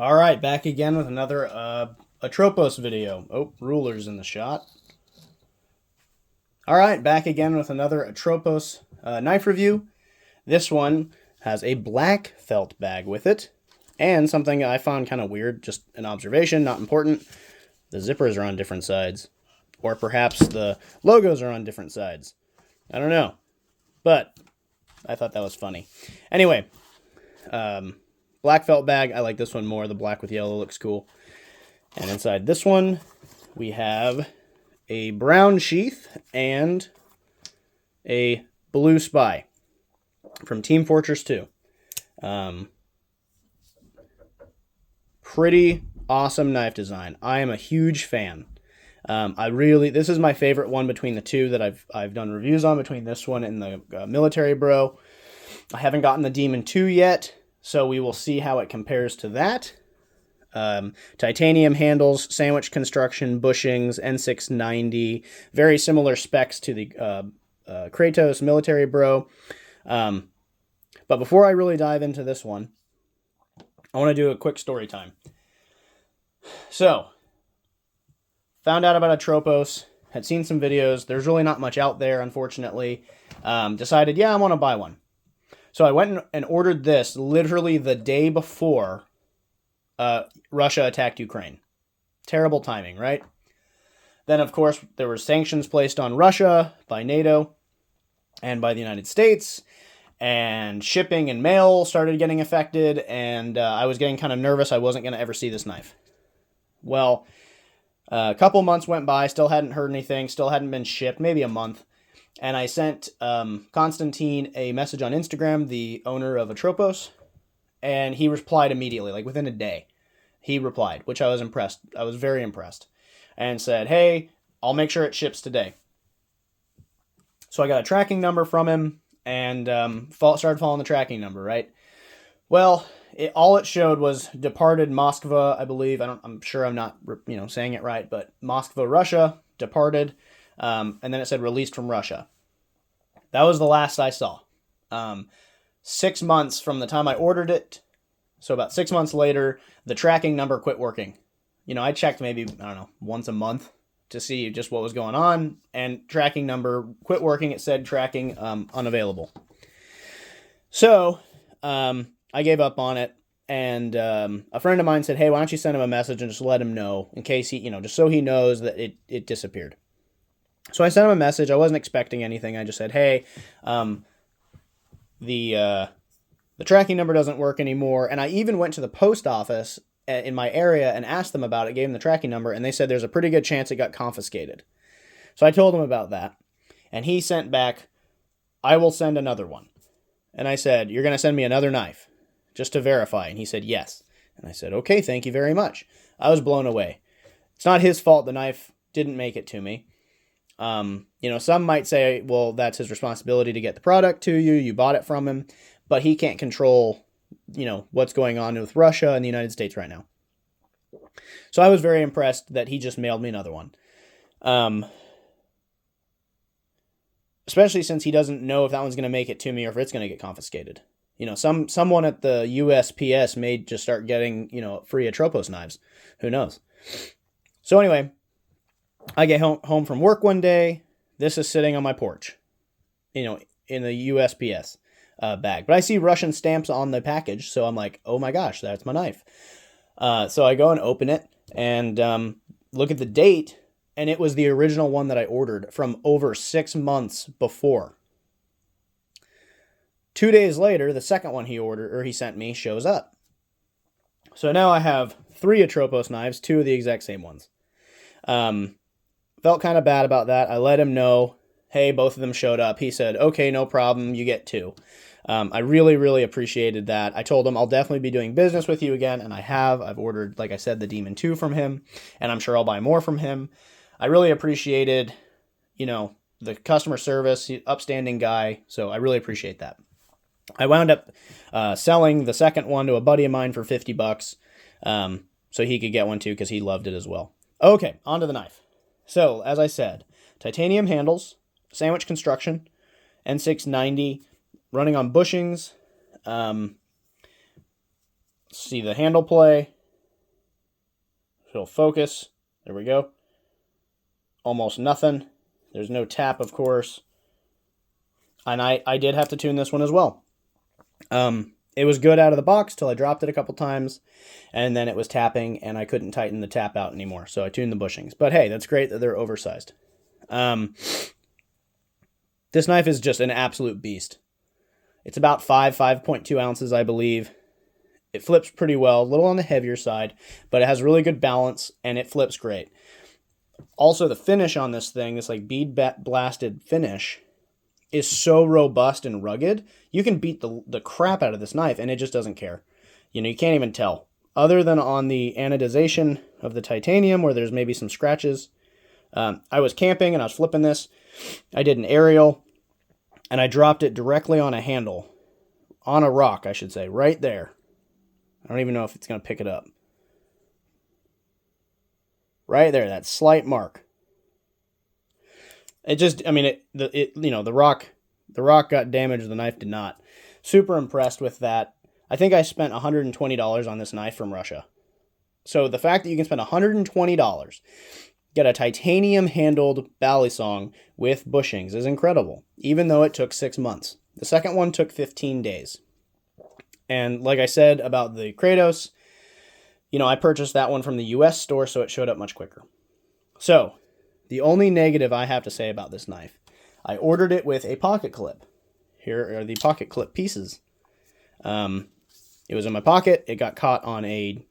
All right, back again with another Atropos video. Oh, rulers in the shot. All right, back again with another Atropos knife review. This one has a black felt bag with it, and something I found kind of weird, just an observation, not important. The zippers are on different sides, or perhaps the logos are on different sides. I don't know, but I thought that was funny. Anyway, black felt bag. I like this one more. The black with yellow looks cool. And inside this one, we have a brown sheath and a Blue Spy from Team Fortress 2. Pretty awesome knife design. I am a huge fan. This is my favorite one between the two that I've done reviews on, between this one and the Military Bro. I haven't gotten the Demon 2 yet, so we will see how it compares to that. Titanium handles, sandwich construction, bushings, N690, very similar specs to the Kratos Military Bro. But before I really dive into this one, I want to do a quick story time. So, found out about Atropos, had seen some videos. There's really not much out there, unfortunately. Decided, yeah, I want to buy one. So I went and ordered this literally the day before Russia attacked Ukraine. Terrible timing, right? Then, of course, there were sanctions placed on Russia by NATO and by the United States, and shipping and mail started getting affected, and I was getting kind of nervous I wasn't going to ever see this knife. Well, a couple months went by, still hadn't heard anything, still hadn't been shipped, maybe a month. And I sent Constantine a message on Instagram, the owner of Atropos, and he replied immediately, like within a day. He replied, which I was impressed. I was very impressed. And said, hey, I'll make sure it ships today. So I got a tracking number from him and started following the tracking number, right? Well, all it showed was departed Moskva, I believe. I'm sure I'm not saying it right, but Moskva, Russia, departed. And then it said released from Russia. That was the last I saw. 6 months from the time I ordered it, so about 6 months later, the tracking number quit working. I checked maybe, once a month to see just what was going on, and tracking number quit working. It said tracking unavailable. So I gave up on it, and a friend of mine said, hey, why don't you send him a message and just let him know in case he, just so he knows that it disappeared. So I sent him a message. I wasn't expecting anything. I just said, hey, the tracking number doesn't work anymore. And I even went to the post office in my area and asked them about it, gave them the tracking number, and they said there's a pretty good chance it got confiscated. So I told him about that, and he sent back, I will send another one. And I said, you're going to send me another knife just to verify? And he said, yes. And I said, okay, thank you very much. I was blown away. It's not his fault the knife didn't make it to me. Some might say, well, that's his responsibility to get the product to you. You bought it from him, but he can't control, what's going on with Russia and the United States right now. So I was very impressed that he just mailed me another one. Especially since he doesn't know if that one's going to make it to me or if it's going to get confiscated. Someone at the USPS may just start getting, free Atropos knives. Who knows? So anyway, I get home from work one day. This is sitting on my porch, in the USPS bag. But I see Russian stamps on the package, so I'm like, oh my gosh, that's my knife. So I go and open it and look at the date, and it was the original one that I ordered from over 6 months before. 2 days later, the second one he sent me shows up. So now I have 3 Atropos knives, 2 of the exact same ones. Felt kind of bad about that. I let him know, hey, both of them showed up. He said, okay, no problem, you get 2. I really, really appreciated that. I told him I'll definitely be doing business with you again, and I have. I've ordered, like I said, the Demon 2 from him, and I'm sure I'll buy more from him. I really appreciated, the customer service, upstanding guy, so I really appreciate that. I wound up selling the second one to a buddy of mine for $50, so he could get one too because he loved it as well. Okay, on to the knife. So, as I said, titanium handles, sandwich construction, N690, running on bushings. See the handle play. It'll focus. There we go. Almost nothing. There's no tap, of course. And I did have to tune this one as well. It was good out of the box till I dropped it a couple times, and then it was tapping, and I couldn't tighten the tap out anymore, so I tuned the bushings. But hey, that's great that they're oversized. This knife is just an absolute beast. It's about 5.2 ounces, I believe. It flips pretty well, a little on the heavier side, but it has really good balance, and it flips great. Also, the finish on this thing, this like bead blasted finish, is so robust and rugged. You can beat the crap out of this knife, and it just doesn't care. You know, you can't even tell. Other than on the anodization of the titanium, where there's maybe some scratches. I was camping, and I was flipping this. I did an aerial, and I dropped it directly on a handle. On a rock, I should say, right there. I don't even know if it's going to pick it up. Right there, that slight mark. It just, I mean, the rock got damaged, the knife did not. Super impressed with that. I think I spent $120 on this knife from Russia. So the fact that you can spend $120, get a titanium handled balisong with bushings is incredible, even though it took 6 months. The second one took 15 days. And like I said about the Kratos, you know, I purchased that one from the US store, so it showed up much quicker. So, the only negative I have to say about this knife, I ordered it with a pocket clip. Here are the pocket clip pieces. It was in my pocket, it got caught on a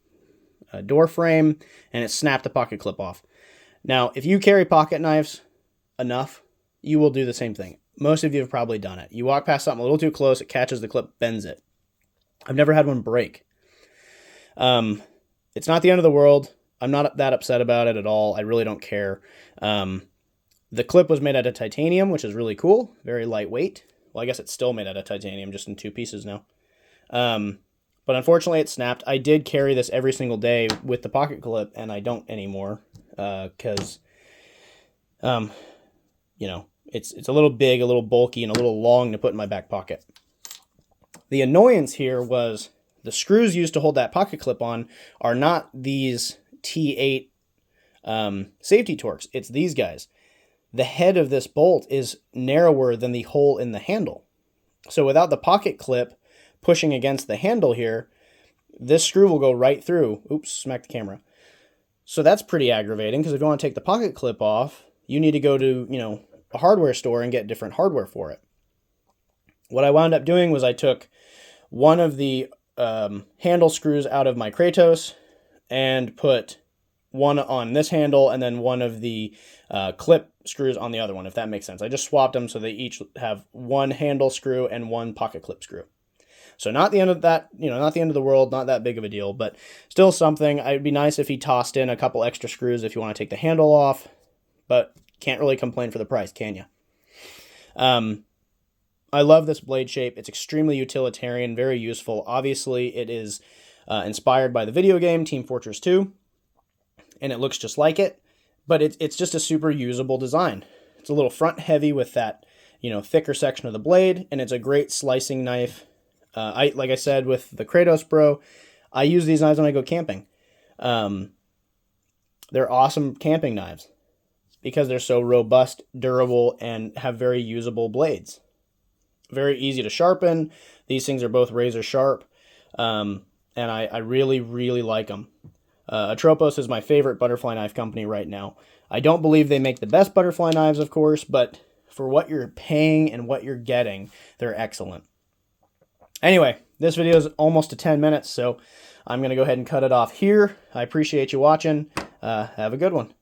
door frame, and it snapped the pocket clip off. Now, if you carry pocket knives enough, you will do the same thing. Most of you have probably done it. You walk past something a little too close, it catches the clip, bends it. I've never had one break. It's not the end of the world. I'm not that upset about it at all. I really don't care. The clip was made out of titanium, which is really cool. Very lightweight. Well, I guess it's still made out of titanium, just in 2 pieces now. But unfortunately, it snapped. I did carry this every single day with the pocket clip, and I don't anymore because, you know, it's a little big, a little bulky, and a little long to put in my back pocket. The annoyance here was the screws used to hold that pocket clip on are not these T8 safety torques. It's these guys. The head of this bolt is narrower than the hole in the handle. So without the pocket clip pushing against the handle here, this screw will go right through. Oops, smacked the camera. So that's pretty aggravating, because if you want to take the pocket clip off, you need to go to, you know, a hardware store and get different hardware for it. What I wound up doing was I took one of the handle screws out of my Kratos and put one on this handle and then one of the clip screws on the other one, if that makes sense. I just swapped them so they each have one handle screw and one pocket clip screw. So not the end of that, you know, not the end of the world, not that big of a deal, but still something. It'd be nice if he tossed in a couple extra screws if you want to take the handle off, but can't really complain for the price, can you? I love this blade shape. It's extremely utilitarian, very useful. Obviously, it is inspired by the video game Team Fortress 2, and it looks just like it, but it's just a super usable design. It's a little front heavy with that, you know, thicker section of the blade, and it's a great slicing knife. Like I said with the Kratos Bro, I use these knives when I go camping. They're awesome camping knives because they're so robust, durable, and have very usable blades. Very easy to sharpen. These things are both razor sharp, and I really, really like them. Atropos is my favorite butterfly knife company right now. I don't believe they make the best butterfly knives, of course, but for what you're paying and what you're getting, they're excellent. Anyway, this video is almost to 10 minutes, so I'm going to go ahead and cut it off here. I appreciate you watching. Have a good one.